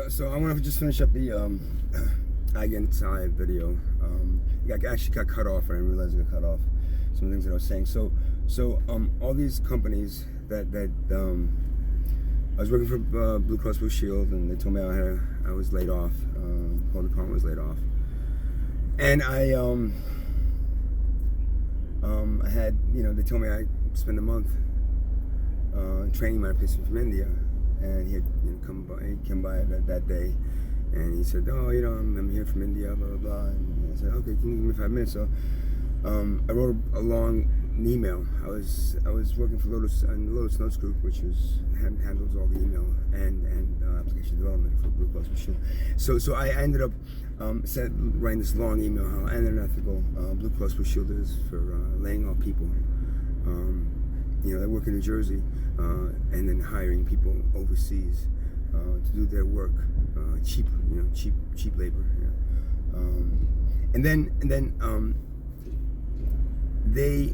So I want to just finish up the Identify video. I actually got cut off. I didn't realize it got cut off. Some things that I was saying. So all these companies that I was working for Blue Cross Blue Shield, and they told me I was laid off. Whole department was laid off, and I had, they told me I spend a month training my replacement from India. And he had he came by that day, and he said, "Oh, I'm here from India, blah blah blah." And I said, "Okay, can you give me 5 minutes?" So I wrote a long email. I was working for Lotus and the Lotus Notes Group, which handles all the email and application development for Blue Cross Blue Shield. So I ended up writing this long email how unethical Blue Cross Blue Shield is for laying off people. They work in New Jersey, and then hiring people overseas to do their work, cheap labor. And then they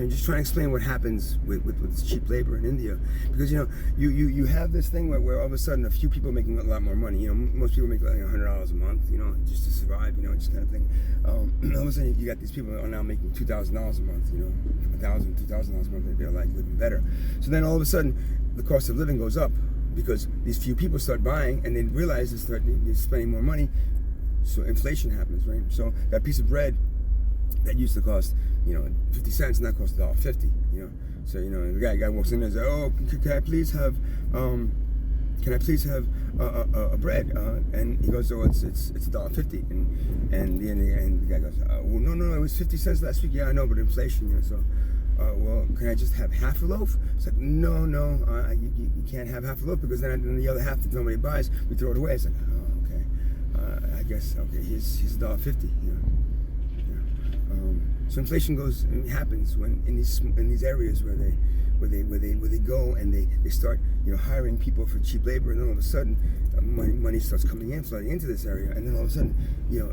just try to explain what happens with cheap labor in India, because you have this thing where all of a sudden a few people are making a lot more money. Most people make like $100 a month, just to survive, just kind of thing. All of a sudden you got these people that are now making $2,000 a month, $1,000, $2,000 a month. They're like living better. So then all of a sudden the cost of living goes up because these few people start buying, and they realize they're spending more money. So inflation happens, right? So that piece of bread that used to cost 50 cents now costs $1.50. So the guy walks in there and says, "Oh, can I please have a bread?" And he goes, "Oh, it's $1.50." And the guy goes, "Well, no, it was 50 cents last week." "Yeah, I know, but inflation." So well, can I just have half a loaf? It's like, no, you can't have half a loaf, because then the other half that nobody buys, we throw it away. It's like, oh, okay, I guess, okay, here's $1.50. So inflation happens when in these areas where they go and they start hiring people for cheap labor, and then all of a sudden money starts flooding into this area, and then all of a sudden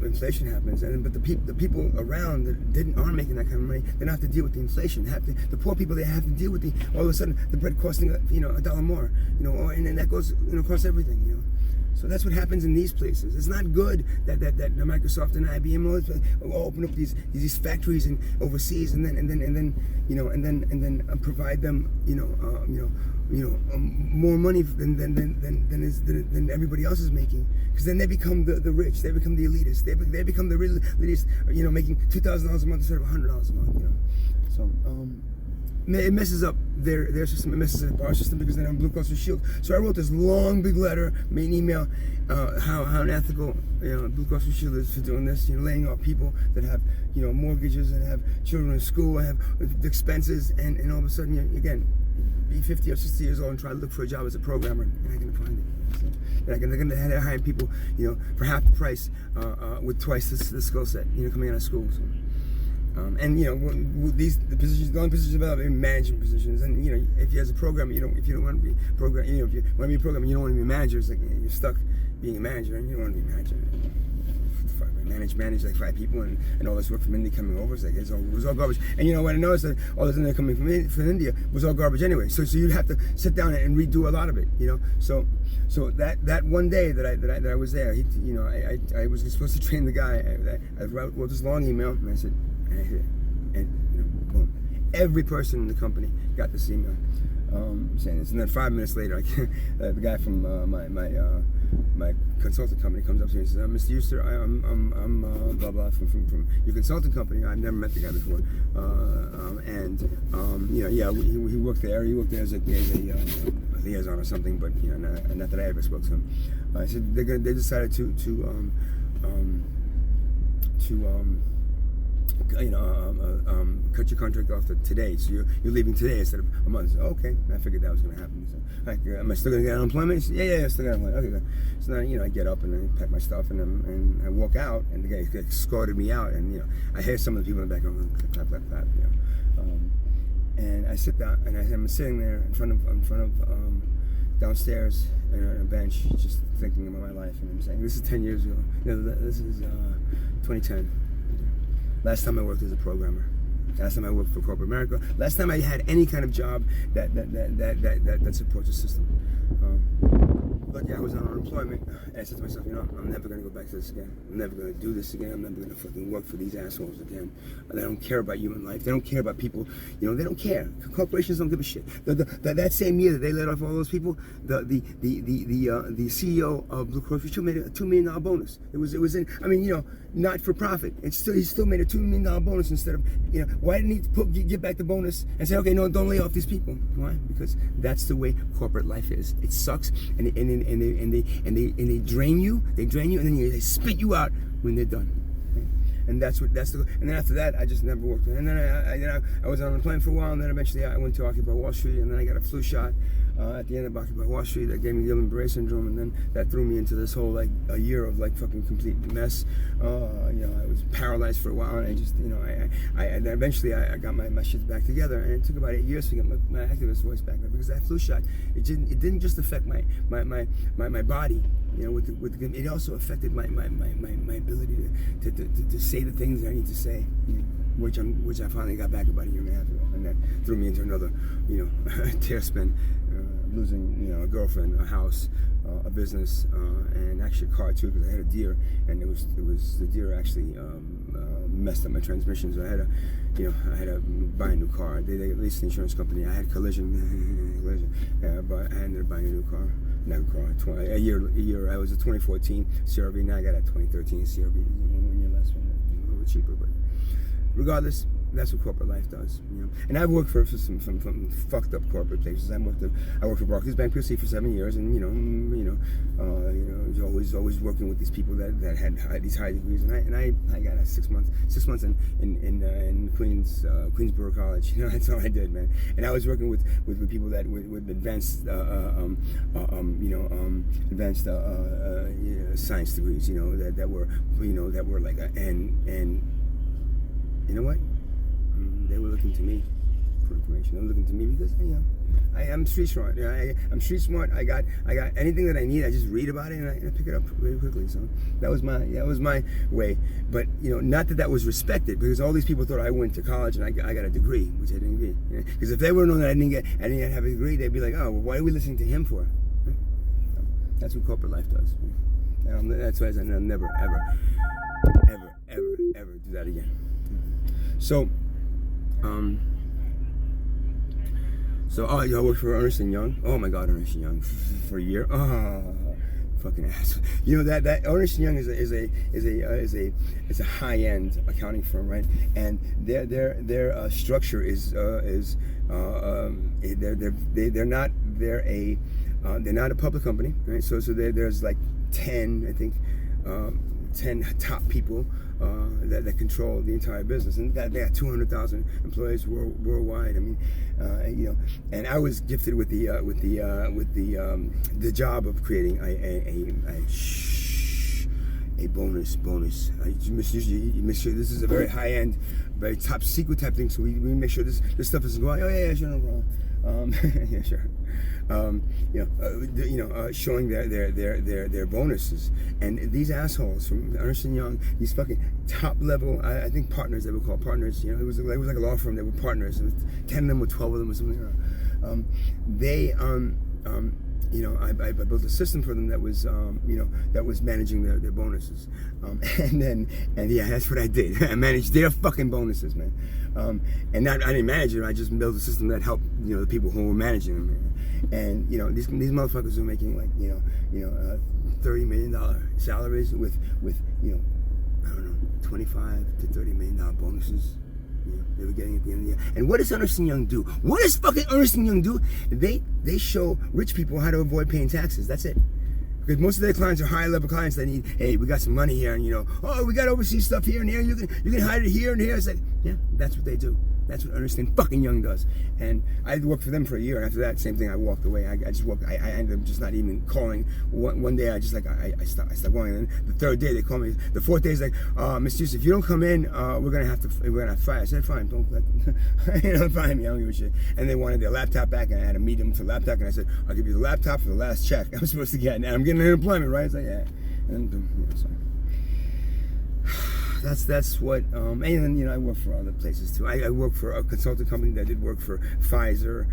inflation happens, but the people around that aren't making that kind of money, they don't have to deal with the inflation. The poor people, they have to deal with all of a sudden the bread costing $1 more, and then that goes across everything. So that's what happens in these places. It's not good that Microsoft and IBM all open up these factories overseas, and then provide them more money than everybody else is making, because then they become the rich, they become the elitists, they become the real elitists, making $2,000 a month instead of $100 a month. So it messes up their system. It messes up our system, because then I'm Blue Cross Blue Shield. So I wrote this long, big letter, made an email, how unethical Blue Cross Blue Shield is for doing this. Laying off people that have mortgages and have children in school, have expenses, and all of a sudden, again, be 50 or 60 years old and try to look for a job as a programmer, and I can find it. So they're going to hire people, for half the price, with twice the skill set, coming out of school. So. And the only positions available are management positions. And if you as a programmer, if you don't want to be programmer, if you want to be a programmer, you don't want to be a manager. It's like you're stuck being a manager, and you don't want to be a manager. Manage like 5 people, and all this work from India coming over. It's like it was all garbage. And when I noticed that all this India coming from India was all garbage anyway. So you'd have to sit down and redo a lot of it. So that one day that I was there, I was supposed to train the guy. I wrote this long email, and I said. And boom, every person in the company got this email. saying this, and then 5 minutes later, the guy from my consulting company comes up to me and says, "Mr. Euster, I'm blah blah from your consulting company. I've never met the guy before, he worked there. He worked there as a liaison or something, but not that I ever spoke to him. I said they decided to cut your contract off today, so you're leaving today instead of a month." So, okay, I figured that was going to happen. So, am I still going to get unemployment? He said, yeah, I still got unemployment. Okay, good. So now, I get up and I pack my stuff and I walk out, and the guy escorted me out, and I hear some of the people in the background clap, and I sit down, and I'm sitting there in front of downstairs on a bench, just thinking about my life, and I'm saying, this is 10 years ago. This is 2010. Last time I worked as a programmer. Last time I worked for corporate America. Last time I had any kind of job that supports the system. But yeah, I was on unemployment, and I said to myself, I'm never going to go back to this again. I'm never going to do this again. I'm never going to fucking work for these assholes again. They don't care about human life. They don't care about people. They don't care. Corporations don't give a shit. That same year that they let off all those people, the CEO of Blue Cross Blue Shield made a $2 million bonus. It was not for profit. He still made a $2 million bonus instead of, why didn't he give back the bonus and say, okay, no, don't lay off these people? Why? Because that's the way corporate life is. It sucks, and they drain you, and then they spit you out when they're done. And and then after that, I just never worked. And then I was on unemployment for a while, and then eventually I went to Occupy Wall Street, and then I got a flu shot at the end of Occupy Wall Street that gave me Guillain-Barré syndrome, and then that threw me into this whole a year of fucking complete mess. I was paralyzed for a while, and I just and then eventually I got my shit back together, and it took about 8 years to get my activist voice back, because that flu shot, it didn't just affect my body. It also affected my ability to say the things that I need to say, which I finally got back about a year and a half ago, and that threw me into another, tailspin, losing, a girlfriend, a house, a business, and actually a car too, because I had a deer, and it was the deer actually messed up my transmission, so I had to buy a new car. They leased the insurance company. I had collision, but I ended up buying a new car. A year. I was a 2014 CRV. Now I got a 2013 CRV. 1 year less, a little cheaper, but regardless, that's what corporate life does. And I've worked for some fucked up corporate places. I worked for Barclays Bank PLC for 7 years, and always working with these people that had these high degrees. And I got a 6 months in Queensborough College. That's all I did, man. And I was working with people that with advanced science degrees. That were like and you know what? They were looking to me for information. They were looking to me because I am street smart. I'm street smart. I got anything that I need. I just read about it and I pick it up really quickly. So that was my way. But not that was respected, because all these people thought I went to college and I got a degree, which I didn't get. Because if they would have known that I didn't have a degree, they'd be like, oh, well, why are we listening to him for? That's what corporate life does. And that's why I said I'll never, ever do that again. So, I worked for Ernst & Young. Oh my God, Ernst & Young for a year. Oh, fucking ass. That Ernst & Young is a high-end accounting firm, right? And their structure is they're not a public company, right? So there's like 10, I think. 10 top people that control the entire business, and they got 200,000 employees worldwide. I mean, and I was gifted with the job of creating a bonus. Make sure this is a very high end, very top secret type thing. So we make sure this stuff isn't going. Oh yeah, sure, no problem. Yeah, sure. Showing their bonuses, and these assholes from Ernst & Young, these fucking top level, I think partners, they were called partners. It was like a law firm. They were partners. 10 of them or 12 of them or something. you know, I built a system for them that was, you know, that was managing their bonuses, and yeah, that's what I did. I managed their fucking bonuses, man. And I didn't manage it. I just built a system that helped, you know, the people who were managing them, man. And you know, these motherfuckers were making like, $30 million salaries with you know, I don't know, $25 to $30 million bonuses. You know, they were getting at the end of the year. And what does Ernst & Young do? What does fucking Ernst & Young do? They show rich people how to avoid paying taxes. That's it. Because most of their clients are higher level clients that need, hey, we got some money here, and you know, oh, we got overseas stuff here and here. You can hide it here and here. It's like, yeah, that's what they do. That's what Ernst & fucking Young does. And I worked for them for a year. And after that, same thing. I walked away. I just walked. I ended up just not even calling. One day, I just like I stopped going. And then the third day, they called me. The fourth day is like, Mr. Yusuf, if you don't come in, we're gonna have to fire. I said, fine, don't fire me. I don't give a shit. And they wanted their laptop back, and I had to meet them for the laptop. And I said, I'll give you the laptop for the last check I'm supposed to get. And I'm getting unemployment, right? It's like, yeah. And so. That's what, and then, you know, I work for other places too. I work for a consulting company that did work for Pfizer,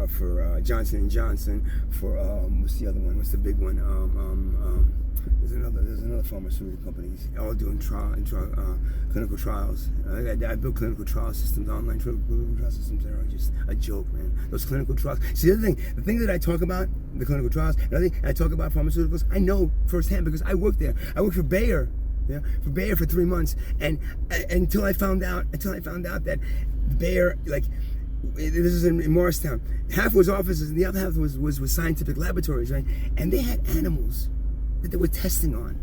for Johnson & Johnson, for, what's the other one? What's the big one? There's another pharmaceutical company, all doing clinical trials. I built clinical trial systems, online clinical trial systems that are just a joke, man. Those clinical trials. See, the thing that I talk about, the clinical trials, and I talk about pharmaceuticals, I know firsthand because I worked there. I worked for Bayer. Yeah, for Bayer for 3 months, and until I found out that Bayer, like, this is in Morristown, half was offices and the other half was scientific laboratories, right? And they had animals that they were testing on.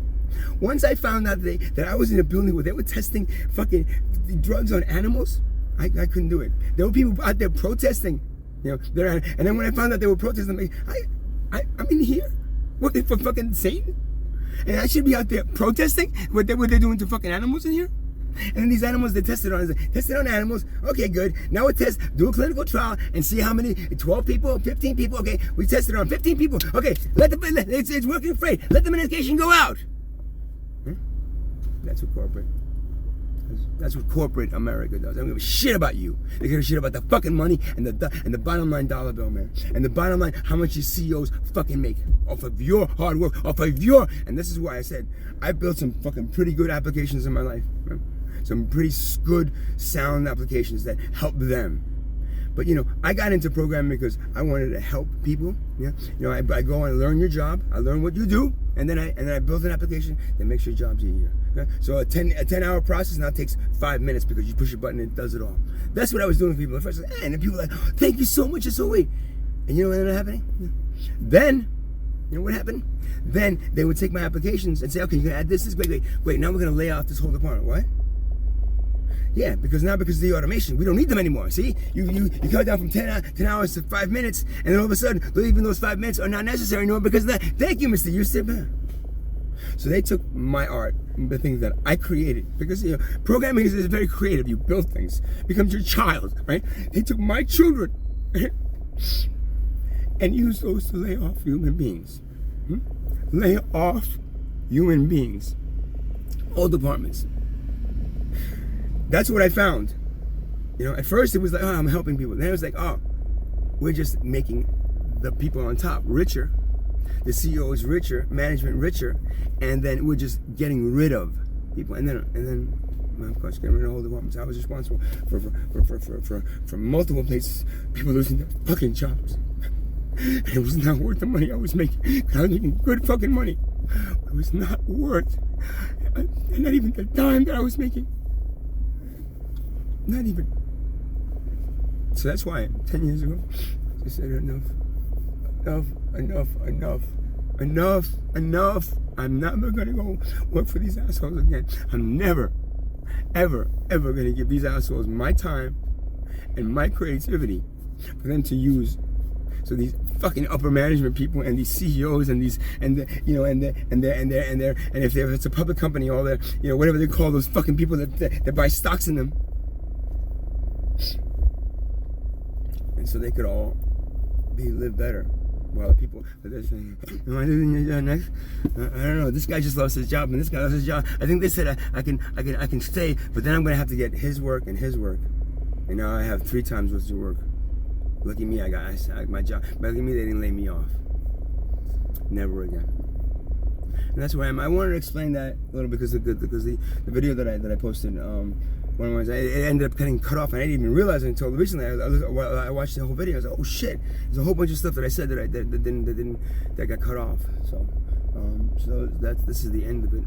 Once I found out that I was in a building where they were testing fucking drugs on animals, I couldn't do it. There were people out there protesting, you know. And then when I found out they were protesting, I'm in here working for fucking Satan. And I should be out there protesting what they're doing to fucking animals in here. And then these animals they tested on animals. Okay, good. Now we do a clinical trial and see how many, 12 people, 15 people. Okay, we tested on 15 people. Okay, it's working great. Let the medication go out. That's what corporate America does. I don't give a shit about you. They give a shit about the fucking money and the bottom line dollar bill, man. And the bottom line, how much your CEOs fucking make off of your hard work, and this is why I said I built some fucking pretty good applications in my life, man. Some pretty good, sound applications that help them. But you know, I got into programming because I wanted to help people. Yeah, you know, I go and learn your job. I learn what you do, and then I build an application that makes your jobs easier. Okay? So a 10-hour process now takes 5 minutes because you push a button and it does it all. That's what I was doing for people. At first, and then people were like, oh, "Thank you so much, it's so wait." And you know what ended up happening? Then, you know what happened? Then they would take my applications and say, "Okay, you can add this. Wait. Now we're gonna lay off this whole department." What? Yeah, because of the automation, we don't need them anymore. See, you cut down from 10 hours to 5 minutes, and then all of a sudden, even those 5 minutes are not necessary anymore because of that. Thank you, Mr. Yusuf. So they took my art, the things that I created, because you know, programming is very creative. You build things, it becomes your child, right? They took my children and used those to lay off human beings. Lay off human beings, all departments. That's what I found. You know, at first it was like, oh, I'm helping people. Then it was like, oh, we're just making the people on top richer, the CEOs richer, management richer, and then we're just getting rid of people. And then of course, getting rid of all the departments. I was responsible for multiple places, people losing their fucking jobs. And it was not worth the money I was making. I was making good fucking money. It was not worth, not even the dime that I was making. Not even. So that's why 10 years ago, I said enough. I'm never gonna go work for these assholes again. I'm never, ever gonna give these assholes my time and my creativity for them to use. So these fucking upper management people and these CEOs and if it's a public company, all the, you know, whatever they call those fucking people that buy stocks in them. And so they could all live better. While the people they're saying, "Am I losing your job next?" I don't know. This guy just lost his job, and this guy lost his job. I think they said I can stay, but then I'm gonna have to get his work and his work. And now I have 3 times worth of work. Lucky me, I got my job. But lucky me, they didn't lay me off. Never again. And that's where I am. I wanted to explain that a little because the video that I posted, one of my, it ended up getting cut off. And I didn't even realize it until recently. I watched the whole video. I was like, oh shit! There's a whole bunch of stuff that I said that got cut off. So this is the end of it.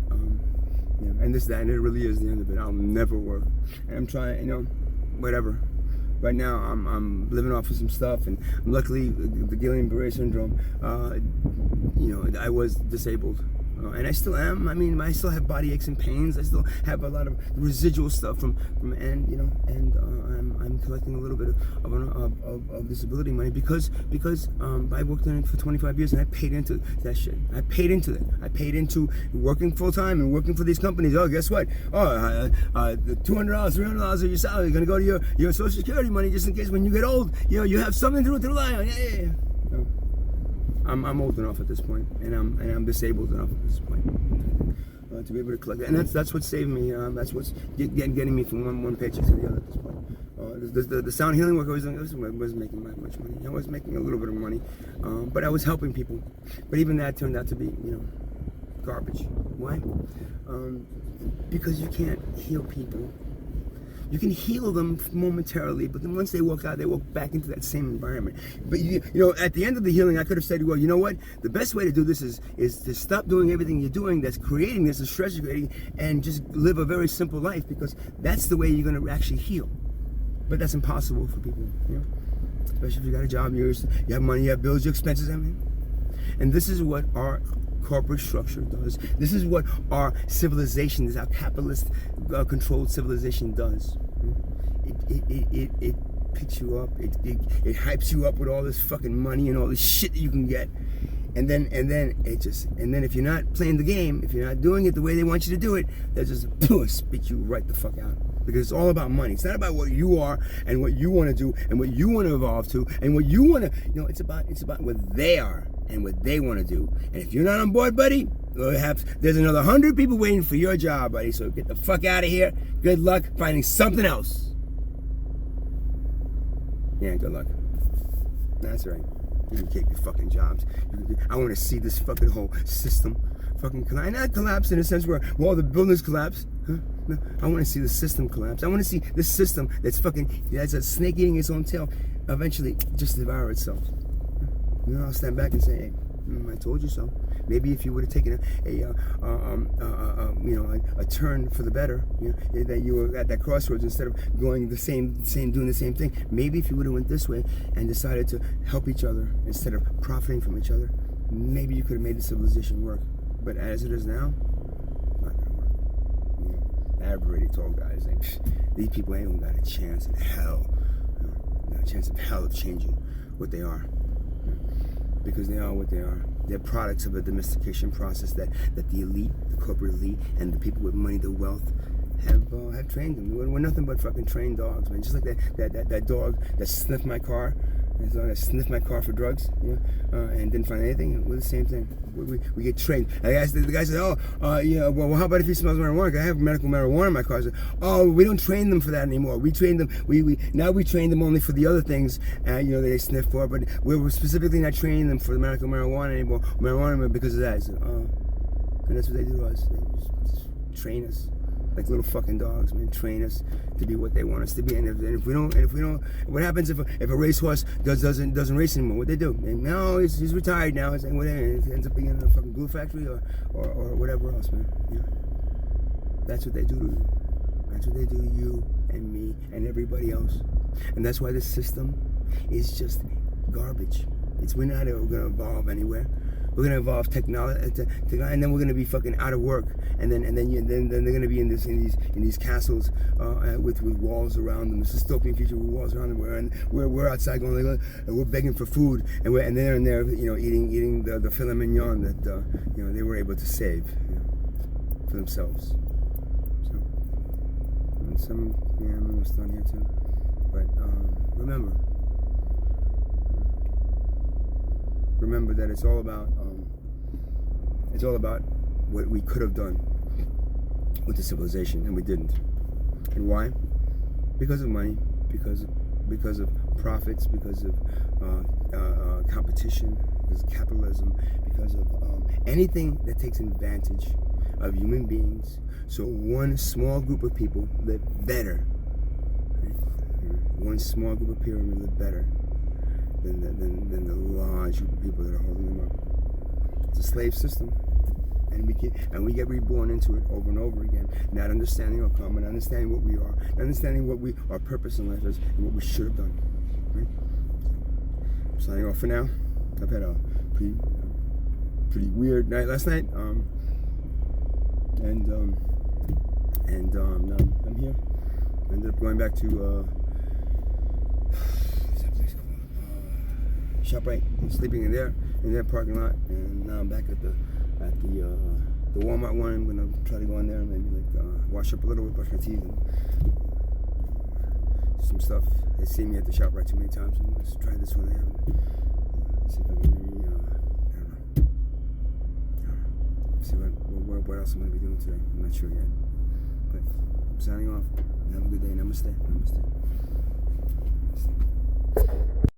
Yeah, and it really is the end of it. I'll never work, and I'm trying, whatever. Right now, I'm living off of some stuff, and luckily, the Guillain-Barré syndrome, I was disabled. And I still am. I mean, I still have body aches and pains. I still have a lot of residual stuff from I'm collecting a little bit of disability money because I worked in it for 25 years and I paid into that shit. I paid into it. I paid into working full time and working for these companies. Oh, guess what? The $200, $300 of your salary is gonna go to your Social Security money just in case when you get old, you have something to rely on. Yeah. I'm old enough at this point, and I'm disabled enough at this point to be able to collect that. And that's what's saving me. That's what's getting me from one paycheck to the other at this point. The sound healing work I wasn't making much money. I was making a little bit of money, but I was helping people. But even that turned out to be garbage. Why? Because you can't heal people. You can heal them momentarily, but then once they walk out, they walk back into that same environment. But at the end of the healing, I could have said, well, you know what? The best way to do this is to stop doing everything you're doing that's creating this, the stress you're creating, and just live a very simple life, because that's the way you're going to actually heal. But that's impossible for people, especially if you got a job, you have money, you have bills, your expenses, everything. And this is what our corporate structure does. This is what our civilization, our capitalist controlled civilization does. It picks you up, it hypes you up with all this fucking money and all this shit that you can get, and then if you're not playing the game, if you're not doing it the way they want you to do it, they'll just spit you right the fuck out. Because it's all about money. It's not about what you are and what you want to do and what you want to evolve to and what you want to. It's about what they are and what they want to do. And if you're not on board, buddy, there's another 100 people waiting for your job, buddy. So get the fuck out of here. Good luck finding something else. Yeah, good luck. That's right. You can take your fucking jobs. I want to see this fucking whole system fucking collapse. Not collapse in a sense where all the buildings collapse. Huh? No, I want to see the system collapse. I want to see this system that's a snake eating its own tail eventually just devour itself. I'll stand back and say, hey, I told you so. Maybe if you would have taken a turn for the better, that you were at that crossroads instead of going doing the same thing. Maybe if you would have went this way and decided to help each other instead of profiting from each other, maybe you could have made the civilization work. But as it is now, it's not gonna work. I've already told guys, these people ain't even got a chance in hell. Not a chance in hell of changing what they are. Because they are what they are. They're products of a domestication process that the elite, the corporate elite, and the people with money, the wealth, have trained them. We're nothing but fucking trained dogs, man. Just like that dog that sniffed my car. I sniffed my car for drugs, and didn't find anything. We're the same thing. We get trained. The guy said, well, how about if he smells marijuana? I have medical marijuana in my car. I said, oh, we don't train them for that anymore. We train them. Now we train them only for the other things, that they sniff for. But we're specifically not training them for the medical marijuana anymore. Marijuana because of that. I said, and that's what they do to us. They just train us. Like little fucking dogs, man, train us to be what they want us to be. And if we don't, what happens if a racehorse doesn't race anymore? What they do? And no, he's retired now. It's like whatever. It ends up being in a fucking glue factory or whatever else, man. Yeah, that's what they do to you. That's what they do to you and me and everybody else. And that's why the system is just garbage. We're not gonna evolve anywhere. We're gonna evolve technology, and then we're gonna be fucking out of work, and then they're gonna be in these castles with walls around them. This dystopian future with walls around them. And we're outside going, we're begging for food, and they're in there, eating the filet mignon that they were able to save for themselves. So, and I'm almost done here too. But remember that it's all about what we could have done with the civilization, and we didn't. And why? Because of money, because of profits, because of competition, because of capitalism, because of anything that takes advantage of human beings. So one small group of people live better. Right? One small group of people live better than the large group of people that are holding them up. It's a slave system. And we get reborn into it over and over again, not understanding our karma, not understanding what we are, not understanding what our purpose in life is, and what we should have done. Right? I'm signing off for now. I've had a pretty weird night last night. I'm here. I ended up going back to what's that place called? ShopRite. I'm sleeping in their parking lot, and now I'm back at the Walmart one. I'm gonna try to go in there and maybe wash up a little bit, brush my teeth, and some stuff. They see me at the ShopRite too many times, and let's try this one. They haven't. See if I can maybe I don't know. See what else I'm gonna be doing today. I'm not sure yet. But I'm signing off. Have a good day. Namaste. Namaste. Namaste.